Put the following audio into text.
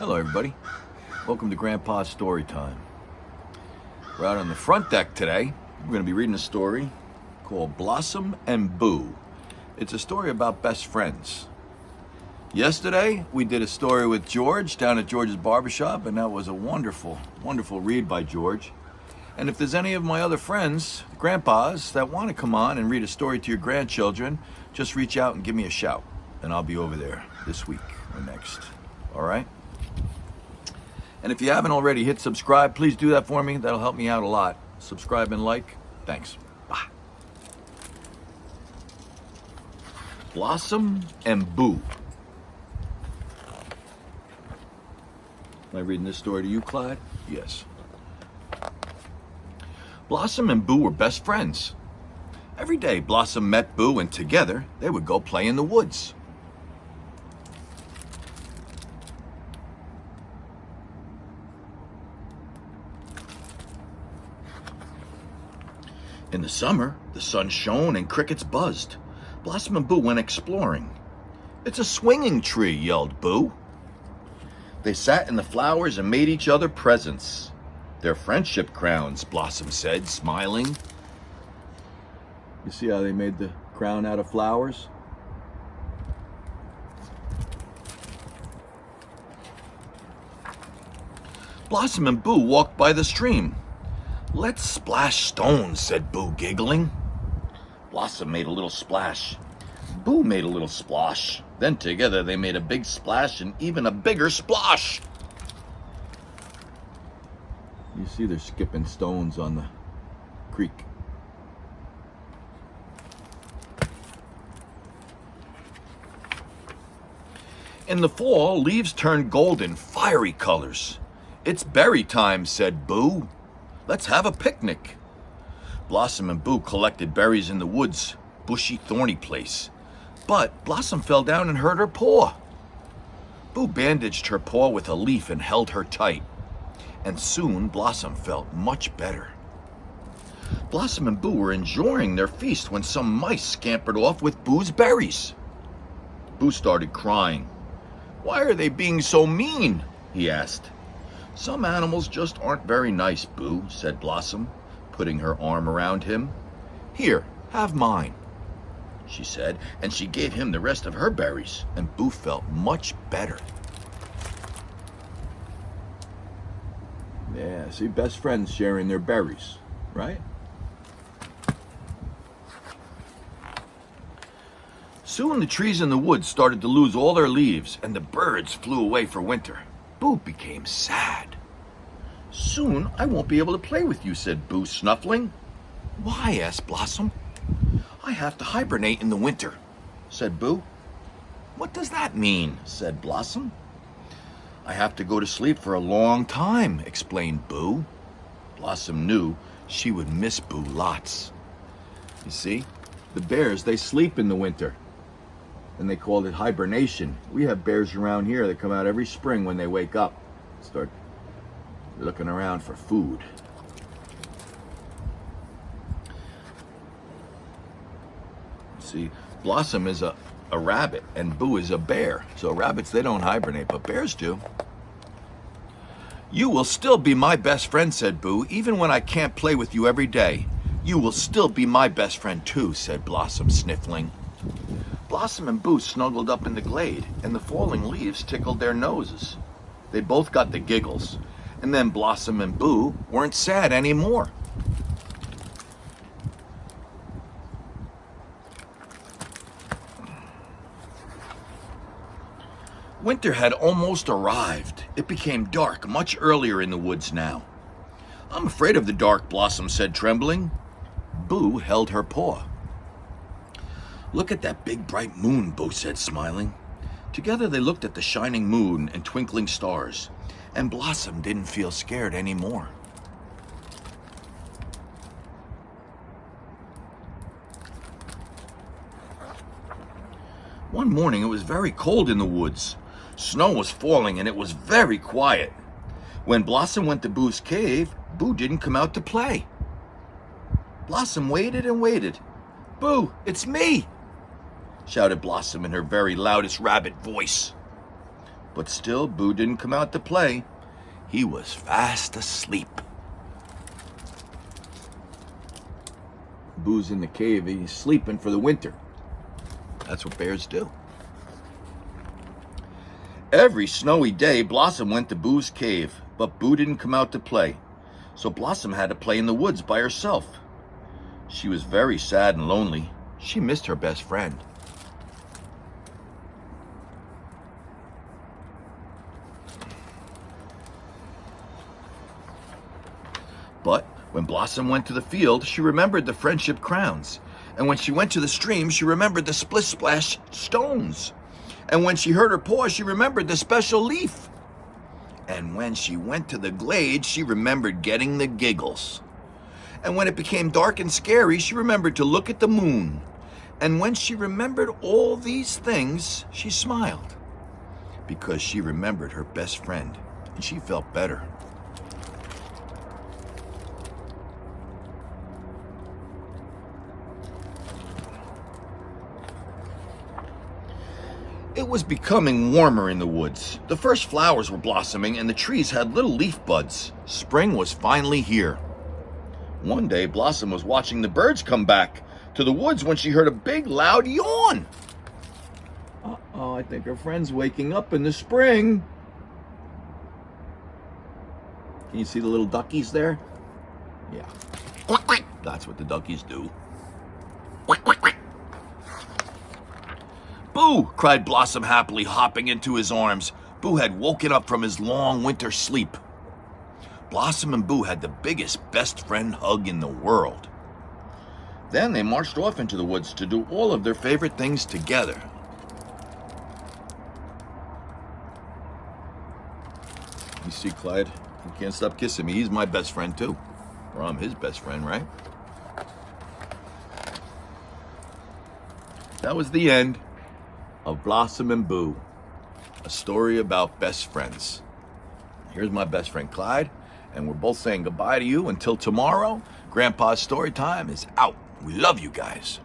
Hello, everybody. Welcome to Grandpa's Story Time. We're out on the front deck today. We're going to be reading a story called Blossom and Boo. It's a story about best friends. Yesterday, we did a story with George down at George's Barbershop, and that was a wonderful, wonderful read by George. And if there's any of my other friends, grandpas, that want to come on and read a story to your grandchildren, just reach out and give me a shout, and I'll be over there this week or next. All right? And if you haven't already hit subscribe, please do that for me. That'll help me out a lot. Subscribe and like. Thanks. Bye. Blossom and Boo. Am I reading this story to you, Clyde? Yes. Blossom and Boo were best friends. Every day, Blossom met Boo, and together they would go play in the woods. In the summer, the sun shone and crickets buzzed. Blossom and Boo went exploring. "It's a swinging tree," yelled Boo. They sat in the flowers and made each other presents. "They're friendship crowns," Blossom said, smiling. You see how they made the crown out of flowers? Blossom and Boo walked by the stream. "Let's splash stones," said Boo, giggling. Blossom made a little splash. Boo made a little splosh. Then together they made a big splash and even a bigger splosh. You see they're skipping stones on the creek. In the fall, leaves turn golden, fiery colors. "It's berry time," said Boo. "Let's have a picnic." Blossom and Boo collected berries in the woods, bushy, thorny place. But Blossom fell down and hurt her paw. Boo bandaged her paw with a leaf and held her tight. And soon Blossom felt much better. Blossom and Boo were enjoying their feast when some mice scampered off with Boo's berries. Boo started crying. "Why are they being so mean?" he asked. "Some animals just aren't very nice, Boo," said Blossom, putting her arm around him. "Here, have mine," she said, and she gave him the rest of her berries, and Boo felt much better. Yeah, see, best friends sharing their berries, right? Soon the trees in the woods started to lose all their leaves, and the birds flew away for winter. Boo became sad. "Soon I won't be able to play with you," said Boo, snuffling. "Why?" asked Blossom. "I have to hibernate in the winter," said Boo. "What does that mean?" said Blossom. "I have to go to sleep for a long time," explained Boo. Blossom knew she would miss Boo lots. You see, the bears, they sleep in the winter, and they called it hibernation. We have bears around here that come out every spring when they wake up, start looking around for food. See, Blossom is a rabbit and Boo is a bear. So rabbits, they don't hibernate, but bears do. "You will still be my best friend," said Boo, "even when I can't play with you every day. You will still be my best friend too," said Blossom, sniffling. Blossom and Boo snuggled up in the glade, and the falling leaves tickled their noses. They both got the giggles, and then Blossom and Boo weren't sad anymore. Winter had almost arrived. It became dark much earlier in the woods now. "I'm afraid of the dark," Blossom said, trembling. Boo held her paw. "Look at that big bright moon," Boo said, smiling. Together they looked at the shining moon and twinkling stars, and Blossom didn't feel scared anymore. One morning it was very cold in the woods. Snow was falling and it was very quiet. When Blossom went to Boo's cave, Boo didn't come out to play. Blossom waited and waited. "Boo, it's me!" shouted Blossom in her very loudest rabbit voice. But still, Boo didn't come out to play. He was fast asleep. Boo's in the cave. He's sleeping for the winter. That's what bears do. Every snowy day, Blossom went to Boo's cave, but Boo didn't come out to play. So Blossom had to play in the woods by herself. She was very sad and lonely. She missed her best friend. But when Blossom went to the field, she remembered the friendship crowns. And when she went to the stream, she remembered the split-splash stones. And when she hurt her paw, she remembered the special leaf. And when she went to the glade, she remembered getting the giggles. And when it became dark and scary, she remembered to look at the moon. And when she remembered all these things, she smiled. Because she remembered her best friend, and she felt better. It was becoming warmer in the woods. The first flowers were blossoming and the trees had little leaf buds. Spring was finally here. One day, Blossom was watching the birds come back to the woods when she heard a big, loud yawn. Uh-oh, I think her friend's waking up in the spring. Can you see the little duckies there? Yeah. That's what the duckies do. Boo! Cried Blossom happily, hopping into his arms. Boo had woken up from his long winter sleep. Blossom and Boo had the biggest best friend hug in the world. Then they marched off into the woods to do all of their favorite things together. You see, Clyde, he can't stop kissing me. He's my best friend too. Or I'm his best friend, right? That was the end of Blossom and Boo, a story about best friends. Here's my best friend Clyde, and we're both saying goodbye to you until tomorrow. Grandpa's story time is out. We love you guys.